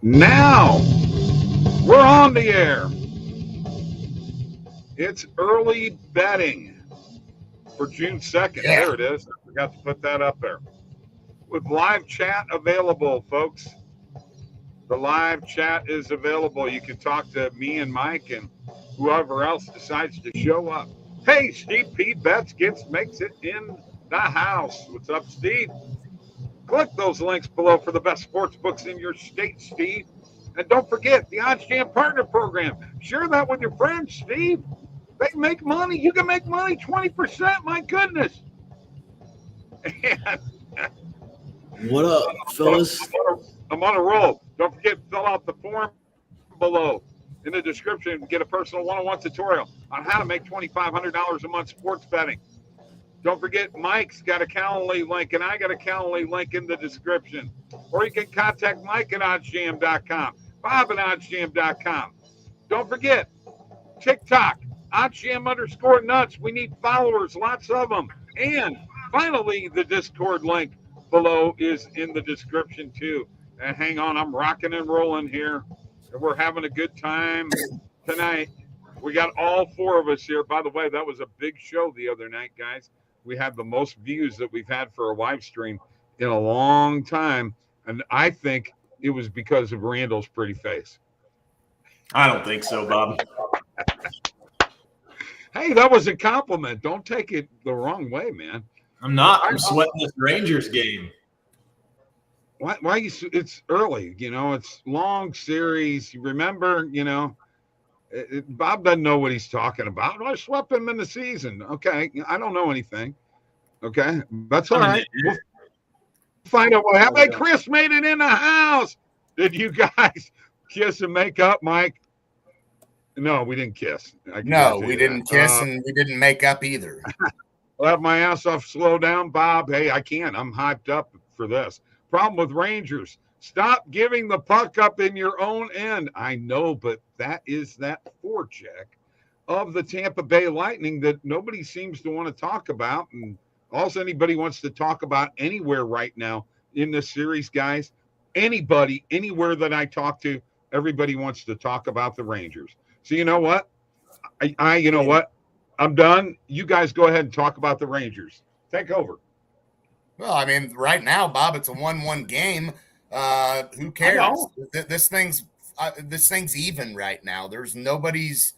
Now we're on the air. It's early betting for June 2nd. Yeah. There it is. I forgot to put that up there. With live chat available, folks. The live chat is available. You can talk to me and Mike and whoever else decides to show up. Hey, Steve P. Bets makes it in the house. What's up, Steve? Click those links below for the best sports books in your state, Steve. And don't forget the OddsJam Partner Program. Share that with your friends, Steve. They make money. You can make money 20%. My goodness. And what up, fellas? I'm on a roll. Don't forget to fill out the form below in the description. Get a personal one-on-one tutorial on how to make $2,500 a month sports betting. Don't forget, Mike's got a Calendly link, and I got a Calendly link in the description. Or you can contact Mike at OddsJam.com, Bob at OddsJam.com. Don't forget, TikTok, OddsJam_nuts. We need followers, lots of them. And finally, the Discord link below is in the description, too. And hang on, I'm rocking and rolling here. We're having a good time tonight. We got all four of us here. By the way, that was a big show the other night, guys. We had the most views that we've had for a live stream in a long time. And I think it was because of Randall's pretty face. I don't think so, Bob. Hey, that was a compliment. Don't take it the wrong way, man. I'm not. I'm sweating this Rangers game. Why it's early, it's long series. You remember, Bob doesn't know what he's talking about. I swept him in the season. Okay. I don't know anything. Okay. That's all right. We'll find out what happened. Hey, Chris made it in the house. Did you guys kiss and make up, Mike? No, we didn't kiss. No, we didn't kiss and we didn't make up either. I'll have my ass off. Slow down, Bob. Hey, I can't. I'm hyped up for this. Problem with Rangers. Stop giving the puck up in your own end. I know, but that is that forecheck of the Tampa Bay Lightning that nobody seems to want to talk about. And also anybody wants to talk about anywhere right now in this series, guys. Anybody, anywhere that I talk to, everybody wants to talk about the Rangers. So you know what? You know what? I'm done. You guys go ahead and talk about the Rangers. Take over. Well, I mean, right now, Bob, it's a 1-1 game. Who cares? This thing's even right now. There's nobody's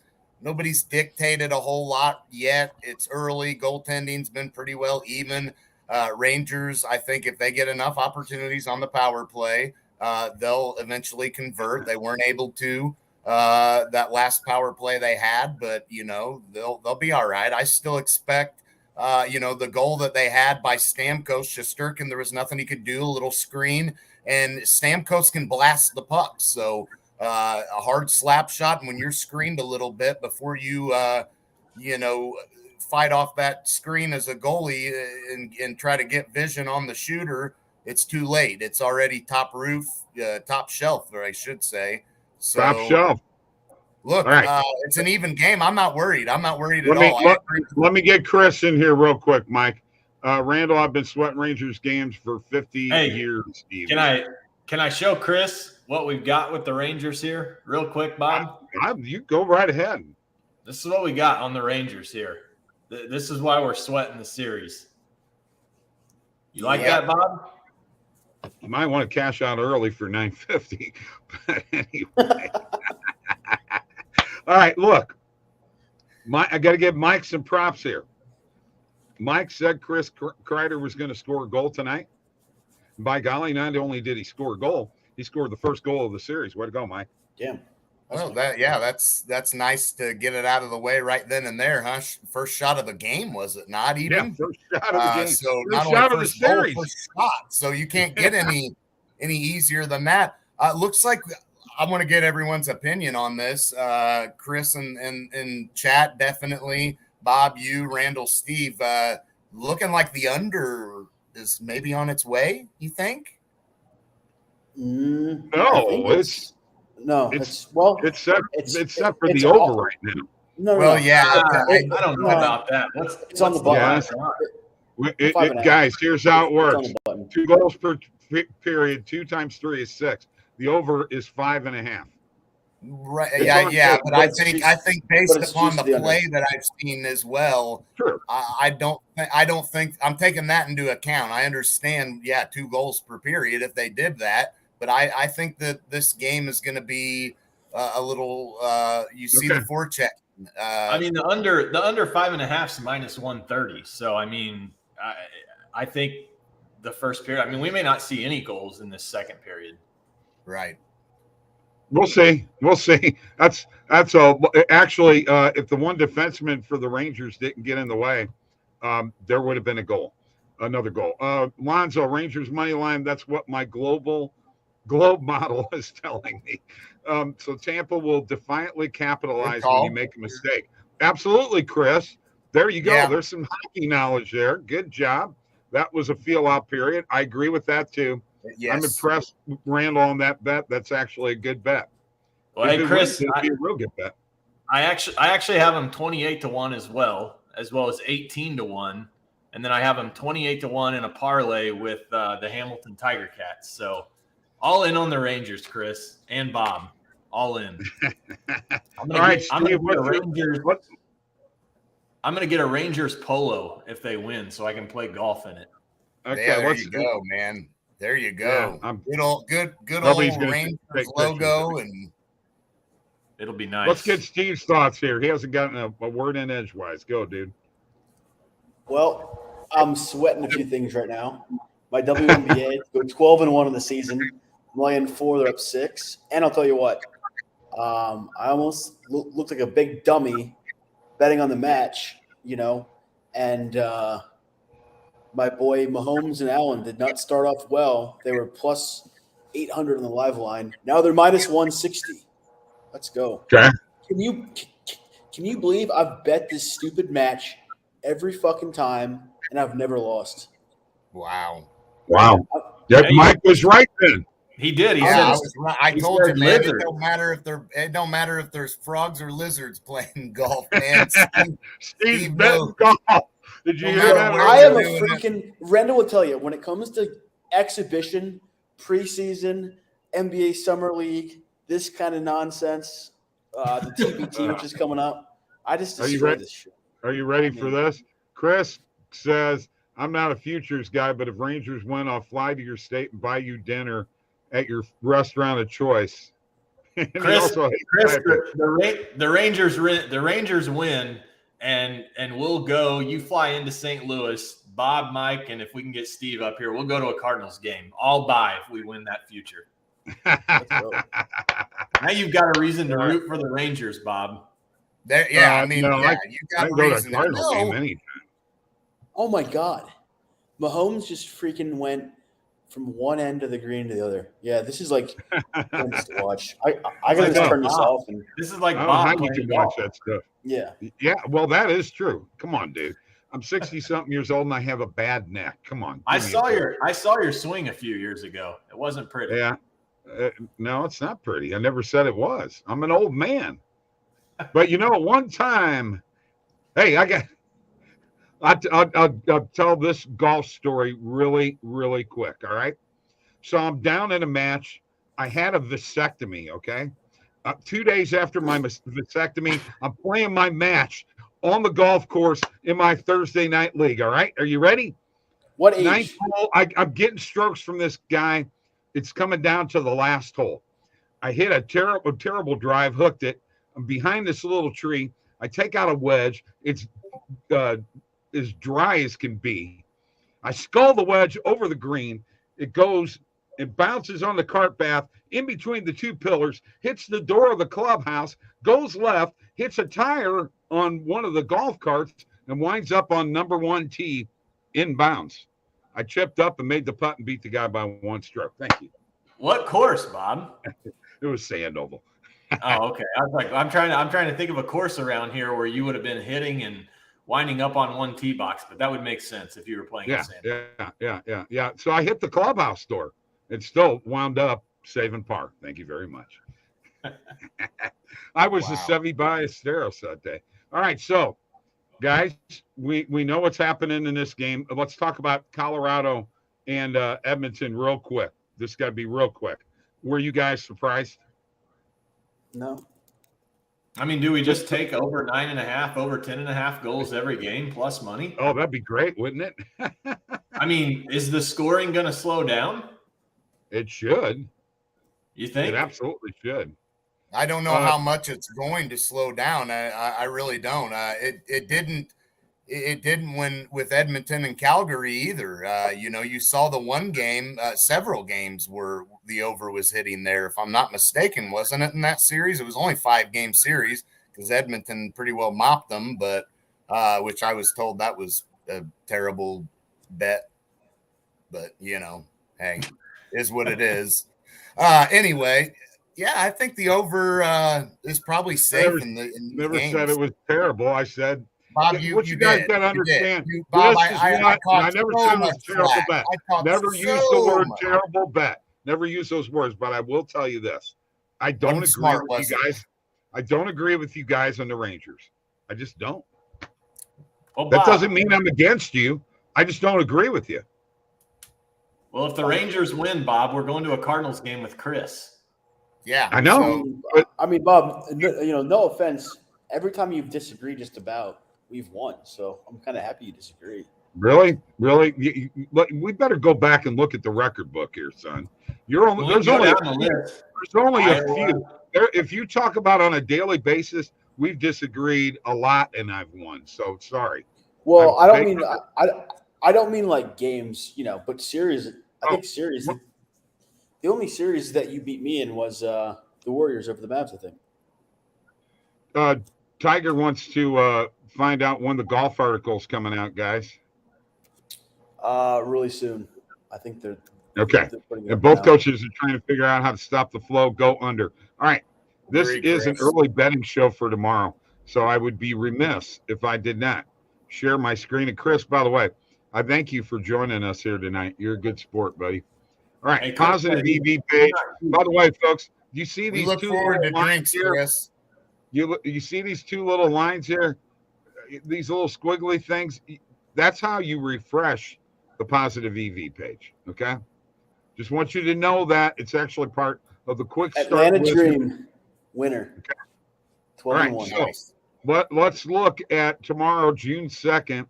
dictated a whole lot yet. It's early. Goaltending's been pretty well even. Rangers, I think if they get enough opportunities on the power play, they'll eventually convert. They weren't able to that last power play they had, but they'll be all right. I still expect the goal that they had by Stamkos, Shesterkin, there was nothing he could do, a little screen, and Stamkos can blast the puck. So a hard slap shot, and when you're screened a little bit before you, fight off that screen as a goalie and try to get vision on the shooter, it's too late. It's already top shelf, or I should say. So, top shelf. Look, right. It's an even game. I'm not worried. I'm not worried at all. Let me get Chris in here real quick, Mike. Randall, I've been sweating Rangers games for 50 years. Steve. Can I show Chris what we've got with the Rangers here real quick, Bob? You go right ahead. This is what we got on the Rangers here. This is why we're sweating the series. You like that, Bob? You might want to cash out early for $950. But anyway. All right, look. I got to give Mike some props here. Mike said Chris Kreider was going to score a goal tonight. By golly, not only did he score a goal, he scored the first goal of the series. Way to go, Mike. Damn. Well, that's nice to get it out of the way right then and there, huh? First shot of the game, was it not? Even first shot of the game. So first not shot only of the series. First shot. So you can't get any easier than that. Looks like I want to get everyone's opinion on this. Chris and chat definitely. Bob, you, Randall, Steve, looking like the under is maybe on its way. You think? No, it's set for the over right now. I don't know about that. It's on the button. Guys, here's how it works. 2 goals per period. 2 times 3 is 6. The over is 5.5. Right. It's Yeah, on yeah. tape. But but I it's think but based it's upon juice the to the under. play that I've seen as well, Sure. I don't think I'm taking that into account. I understand, yeah, 2 goals per period if they did that, but I think that this game is going to be a little. You see Okay. the forecheck. I mean, the under 5.5 is minus 130. So I mean, I think the first period. I mean, we may not see any goals in this second period. Right. We'll see. We'll see. That's actually if the one defenseman for the Rangers didn't get in the way, there would have been another goal. Lonzo, Rangers money line. That's what my globe model is telling me. So Tampa will defiantly Good capitalize when you call. make a mistake. Absolutely, Chris. There you go. Yeah. There's some hockey knowledge there. Good job. That was a feel-out period. I agree with that too. Yes. I'm impressed, Randall, on that bet. That's actually a good bet. Well, If hey it Chris, wins, it'll be a real good bet. I actually have him 28-1 as well as 18-1, and then I have him 28-1 in a parlay with the Hamilton Tiger Cats. So all in on the Rangers, Chris and Bob. All in. I'm gonna get a Rangers polo if they win, so I can play golf in it. Okay, Yeah, there you go, man. There you go. Yeah, good nobody's old gonna Rangers take logo, pictures. and It'll be nice. Let's get Steve's thoughts here. He hasn't gotten a word in edgewise. Go, dude. Well, I'm sweating a few things right now. My WNBA go 12-1 in the season. I'm laying 4. They're up 6. And I'll tell you what, I almost looked like a big dummy betting on the match, and my boy Mahomes and Allen did not start off well. They were plus 800 on the live line. Now they're minus 160. Let's go. Okay. Can you believe I've bet this stupid match every fucking time and I've never lost? wow. Yeah, Mike was right then. He did. I told you, man. Lizard. It don't matter if there's frogs or lizards playing golf, man. Steve's betting golf. Did you hear that? I am a freaking Randall will tell you when it comes to exhibition, preseason, NBA Summer League, this kind of nonsense, the TBT which is coming up. I just destroy this shit. Are you ready for this? Chris says, I'm not a futures guy, but if Rangers win, I'll fly to your state and buy you dinner at your restaurant of choice. Chris, the Rangers win, and we'll go. You fly into St. Louis, Bob, Mike, and if we can get Steve up here, we'll go to a Cardinals game. I'll buy if we win that future. Now you've got a reason to root for the Rangers, Bob. You got a reason to game anytime. Oh my God, Mahomes just freaking went from one end of the green to the other. Yeah, this is like to watch. I gotta just turn this off. And this is like Bob. Bob You can watch that stuff. Yeah. Well, that is true. Come on, dude. I'm 60-something years old and I have a bad neck. Come on. I saw your swing a few years ago. It wasn't pretty. Yeah. No, it's not pretty. I never said it was. I'm an old man. But one time, hey, I'll tell this golf story really, really quick. All right. So I'm down in a match. I had a vasectomy. Okay. 2 days after my vasectomy, I'm playing my match on the golf course in my Thursday night league. All right. Are you ready? What age? 9th hole. I'm getting strokes from this guy. It's coming down to the last hole. I hit a terrible drive, hooked it. I'm behind this little tree. I take out a wedge. It's as dry as can be. I scull the wedge over the green. It bounces on the cart path in between the two pillars, hits the door of the clubhouse, goes left, hits a tire on one of the golf carts, and winds up on number 1 tee inbounds. I chipped up and made the putt and beat the guy by 1 stroke. Thank you. What course, Bob? It was Sandoval. Oh, okay. I was like, I'm trying to think of a course around here where you would have been hitting and winding up on 1 tee box, but that would make sense if you were playing at Sandoval. Yeah. So I hit the clubhouse door. It still wound up saving par. Thank you very much. I was the Chevy Ballesteros that day. All right, so guys, we know what's happening in this game. Let's talk about Colorado and Edmonton real quick. This got to be real quick. Were you guys surprised? No. I mean, do we just take over 9.5, over 10.5 goals every game plus money? Oh, that'd be great, wouldn't it? I mean, is the scoring going to slow down? It should. You think? It absolutely should. I don't know how much it's going to slow down. I really don't. It didn't. It didn't when with Edmonton and Calgary either. You saw the one game, several games where the over was hitting there. If I'm not mistaken, wasn't it in that series? It was only 5-game series because Edmonton pretty well mopped them, but which I was told that was a terrible bet. But hey, is what it is. Anyway, yeah, I think the over is probably safe in these Never games. said it was terrible. I said, Bob, what you guys got to understand. Bob, I never said it was a terrible bet. Never use the word terrible bet. Never use those words. But I will tell you this: I don't agree with you guys. I don't agree with you guys on the Rangers. I just don't. Well, that Bob, doesn't mean I'm against you. I just don't agree with you. Well, if the Rangers win, Bob, we're going to a Cardinals game with Chris. Yeah, I know. I mean, Bob, no offense. Every time you've disagreed, just about we've won. So I'm kind of happy you disagree. Really? We better go back and look at the record book here, son. There's only a few. If you talk about on a daily basis, we've disagreed a lot, and I've won. So sorry. Well, I don't mean like games, but series. I think series. The only series that you beat me in was the Warriors over the Mavs, I think. Tiger wants to find out when the golf article's coming out, guys. Really soon. I think they're okay. And both coaches are trying to figure out how to stop the flow, go under. All right. This is an early betting show for tomorrow, so I would be remiss if I did not share my screen. And Chris, by the way, I thank you for joining us here tonight. You're a good sport, buddy. All right, Positive EV page. By the way, folks, do you see these two little lines here? You see these two little lines here? These little squiggly things? That's how you refresh the Positive EV page, okay? Just want you to know that it's actually part of the quick start. Atlanta Dream winner. Okay. 12-1. All right, so let's look at tomorrow, June 2nd,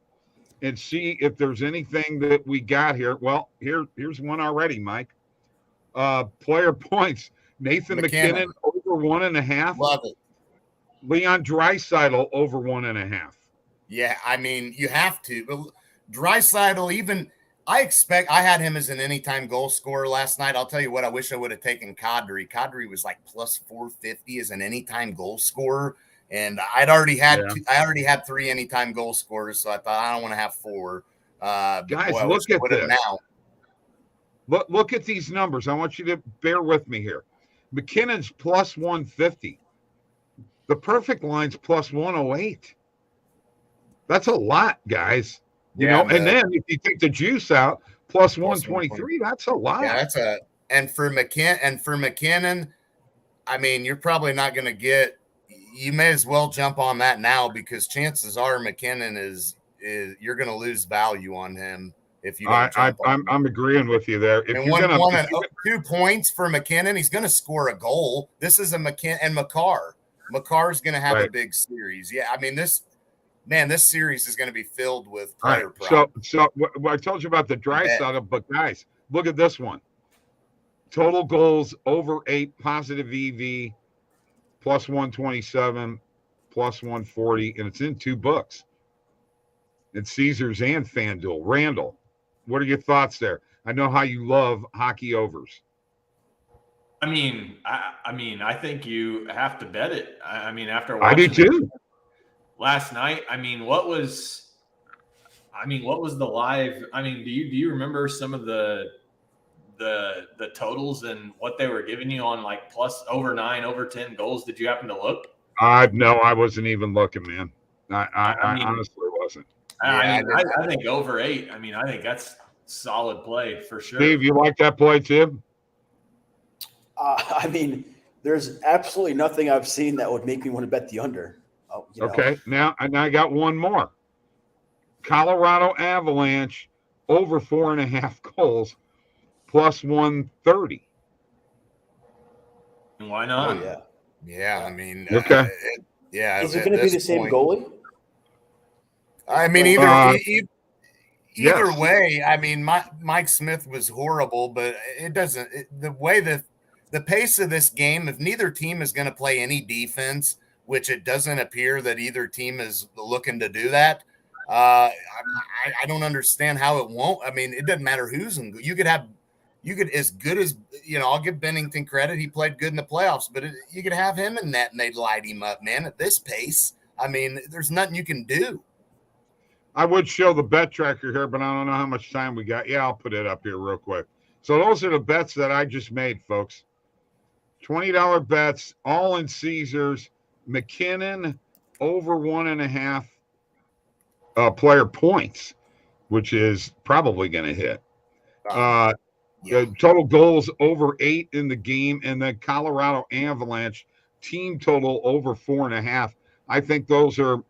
and see if there's anything that we got here. Well, here's one already, Mike. Player points. Nathan McKinnon over 1.5. Love it. Leon Draisaitl over 1.5. Yeah, I mean, you have to. Draisaitl, even I had him as an anytime goal scorer last night. I'll tell you what, I wish I would have taken Kadri. Kadri was like plus 450 as an anytime goal scorer. And I already had 3 anytime goal scorers, so I thought I don't want to have 4. Guys, look at this. Now. Look at these numbers. I want you to bear with me here. McKinnon's plus 150. The perfect line's plus 108. That's a lot, guys. You know, and then if you take the juice out, plus 123, that's a lot. Yeah, and for McKinnon, I mean, you're probably not going to get. You may as well jump on that now because chances are McKinnon is you're going to lose value on him if you don't jump on him. I'm agreeing with you there. If you're 2 points for McKinnon, he's going to score a goal. This is a McKinnon and McCarr's going to have a big series. Yeah, I mean this series is going to be filled with player props. So what I told you about the Draisaitl, but guys, look at this one. Total goals over 8, Positive EV. Plus 127, plus 140, and it's in 2 books. It's Caesars and FanDuel. Randall, what are your thoughts there? I know how you love hockey overs. I mean, I think you have to bet it. I mean, after watching I do too. Last night, what was the live? I mean, do you remember some of the totals and what they were giving you on like plus over 9, over 10 goals? Did you happen to look? No, I wasn't even looking, man. I honestly wasn't. I think over 8. I mean, I think that's solid play for sure. Steve, you like that play too? I mean, there's absolutely nothing I've seen that would make me want to bet the under. Okay, now I got one more. Colorado Avalanche over 4.5 goals. Plus 130. Why Oh not? yeah. Yeah, I mean, Okay. yeah. Is it at going to be this the same point- goalie? I mean, either Yes. way. I mean, Mike Smith was horrible, but it doesn't. The way the pace of this game, if neither team is going to play any defense, which it doesn't appear that either team is looking to do that. I don't understand how it won't. I mean, it doesn't matter who's in. You could as good as I'll give Bennington credit. He played good in the playoffs, but you could have him in net and they'd light him up, man. At this pace, I mean, there's nothing you can do. I would show the bet tracker here, but I don't know how much time we got. Yeah, I'll put it up here real quick. So those are the bets that I just made, folks. $20 bets, all in Caesars. McKinnon over 1.5 player points, which is probably going to hit. Total goals over 8 in the game, and then Colorado Avalanche team total over 4.5. I think those are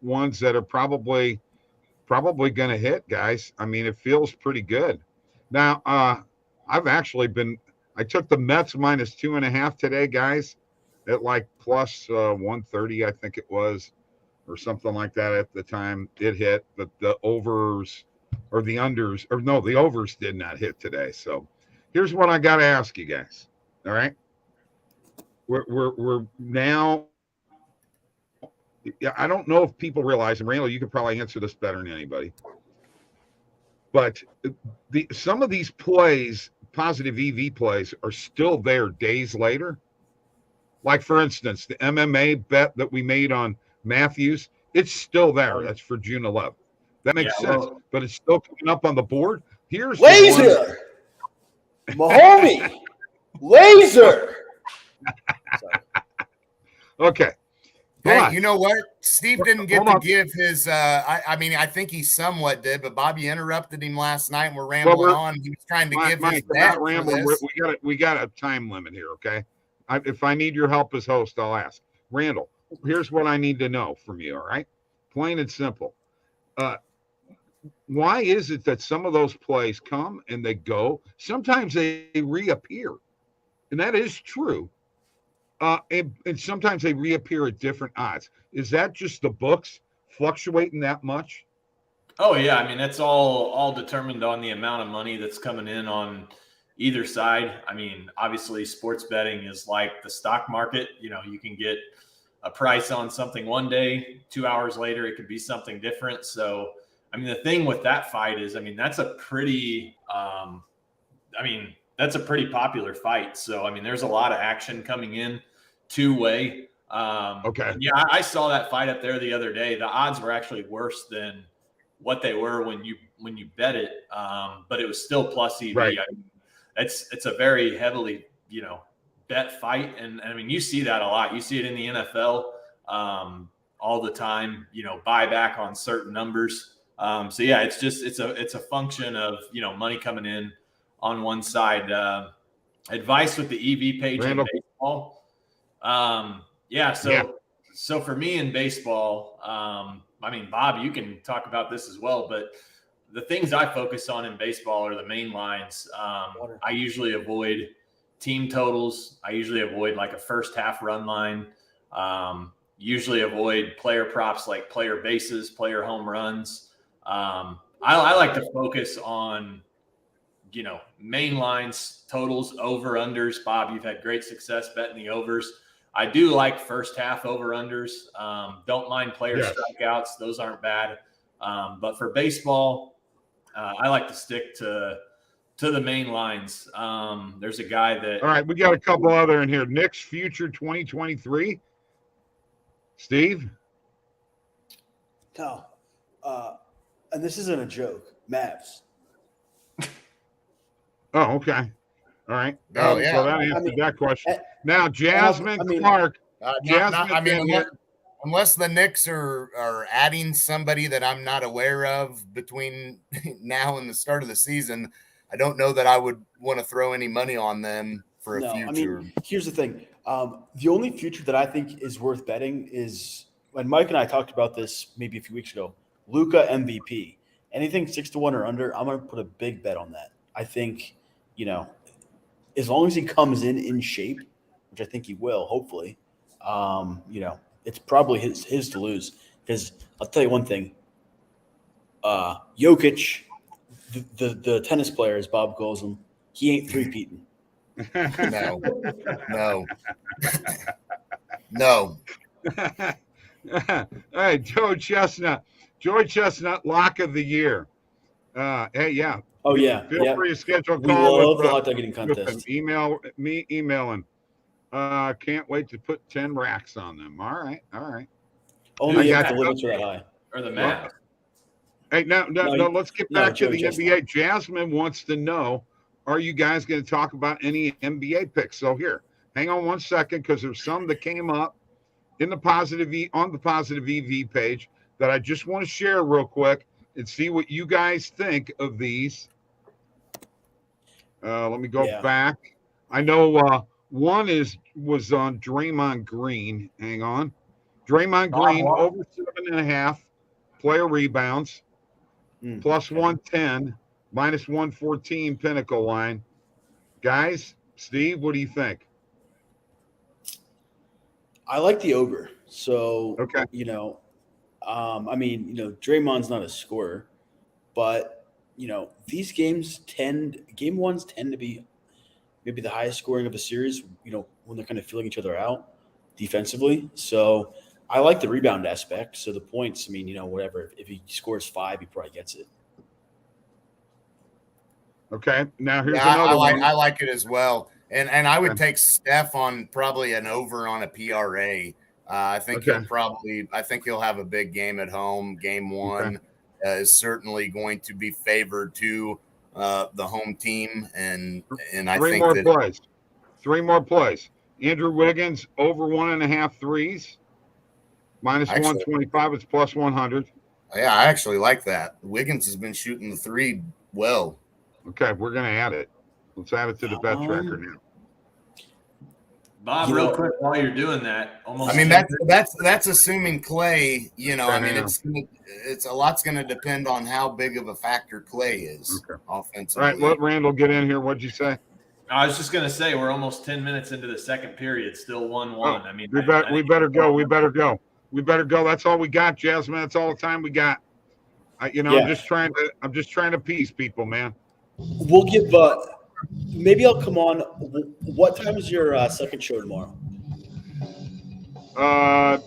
ones that are probably going to hit, guys. I mean, it feels pretty good. Now, I've actually I took the Mets minus 2.5 today, guys, at like plus 130, I think it was, or something like that at the time it hit. But the overs or the unders, or no, the overs did not hit today. So here's what I got to ask you guys. All right. We're now. Yeah, I don't know if people realize, and Randall, you could probably answer this better than anybody. But some of these plays, positive EV plays, are still there days later. Like, for instance, the MMA bet that we made on Matthews, it's still there. That's for June 11th. That makes sense. But it's still coming up on the board. Here's Laser! Mahomie! Laser! Okay. Hey, you know what? Steve didn't get to give his. I mean, I think he somewhat did, but Bobby interrupted him last night, and we're rambling on. He was trying to give his bet for this. We got a time limit here, okay? If I need your help as host, I'll ask. Randall, here's what I need to know from you, all right? Plain and simple. Why is it that some of those plays come and they go? Sometimes they reappear, and that is true. And sometimes they reappear at different odds. Is that just the books fluctuating that much? Oh yeah, I mean that's all determined on the amount of money that's coming in on either side. I mean, obviously sports betting is like the stock market. You can get a price on something one day, 2 hours later it could be something different. So, I mean, the thing with that fight is, I mean, that's a pretty that's a pretty popular fight. So, I mean, there's a lot of action coming in two-way. Okay. Yeah, I saw that fight up there the other day. The odds were actually worse than what they were when you bet it, but it was still plus EV. Right. I mean, it's a very heavily bet fight, and I mean you see that a lot. You see it in the NFL all the time. Buyback on certain numbers. So yeah, it's a function of money coming in on one side. Advice with the EV page Randall. in baseball. So for me in baseball, I mean, Bob, you can talk about this as well, but the things I focus on in baseball are the main lines. I usually avoid team totals. I usually avoid like a first half run line. Usually avoid player props like player bases, player home runs. I like to focus on main lines, totals, over unders. Bob, you've had great success betting the overs. I do like first half over unders. Don't mind player strikeouts; those aren't bad. But for baseball, I like to stick to the main lines. There's a guy that. All right, we got a couple other in here. Knicks future 2023. Steve. No, and this isn't a joke. Mavs. Oh, okay. All right. Oh, yeah. So that answered that question. Now, Jasmine Clark. Unless the Knicks are adding somebody that I'm not aware of between now and the start of the season, I don't know that I would want to throw any money on them for a future. I mean, here's the thing. The only future that I think is worth betting is when Mike and I talked about this maybe a few weeks ago. Luka MVP. Anything 6-1 or under, I'm going to put a big bet on that. I think, as long as he comes in shape, which I think he will, hopefully, it's probably his to lose. Because I'll tell you one thing, Jokic, the tennis player, as Bob calls him, he ain't three-peating. No. No. All right, Joe Chestnut, lock of the year. Hey, yeah. Oh yeah, Feel free to schedule a we call love with, the hot dog eating with him. contest. Email him. Can't wait to put 10 racks on them. All right. Only I if got the you. limits are that high. Or the map. Hey, no, let's get back to the Chestnut. NBA. Jasmine wants to know, are you guys going to talk about any NBA picks? So here, hang on one second, because there's some that came up in the on the Positive EV page that I just want to share real quick and see what you guys think of these. Let me go back. I know one was on Draymond Green. Hang on. Draymond Green over 7.5 player rebounds, plus 110, minus 114 Pinnacle line. Guys, Steve, what do you think? I like the over. So, okay. Draymond's not a scorer, but, these game ones tend to be maybe the highest scoring of a series, when they're kind of filling each other out defensively. So I like the rebound aspect. So the points, whatever, if he scores 5, he probably gets it. Okay. Now here's another one. I like it as well. And I would take Steph on probably an over on a PRA. I think he'll have a big game at home. Game 1 is certainly going to be favored to the home team, and I think three more plays. Andrew Wiggins over 1.5 threes, minus 125. It's plus 100. Yeah, I actually like that. Wiggins has been shooting the 3 well. Okay, we're gonna add it. Let's add it to the bet tracker now. Bob, real quick while you're doing that, that's assuming Clay. It's a lot's going to depend on how big of a factor Clay is offensively. All right, let Randall get in here. What'd you say? I was just going to say we're almost 10 minutes into the second period, still 1-1. We better go. We better go. That's all we got, Jasmine. That's all the time we got. I'm just trying to appease people, man. We'll give. Maybe I'll come on. What time is your second show tomorrow?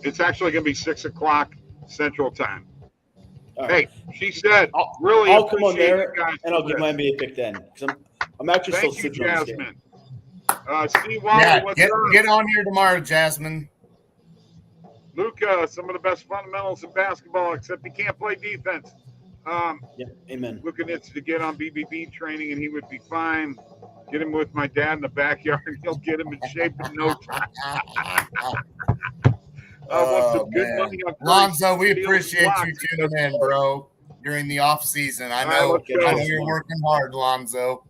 It's actually going to be 6:00 Central Time. Right. Hey, she said, I'll come on there and I'll give my NBA pick then, because I'm actually still sleeping on this game. Steve Waller, get on here tomorrow, Jasmine. Luca, some of the best fundamentals in basketball, except he can't play defense. Amen. Luca needs to get on BBB training, and he would be fine. Get him with my dad in the backyard, and he'll get him in shape in no time. Lonzo, we appreciate you tuning in, bro, during the off season. I know you're working hard, Lonzo.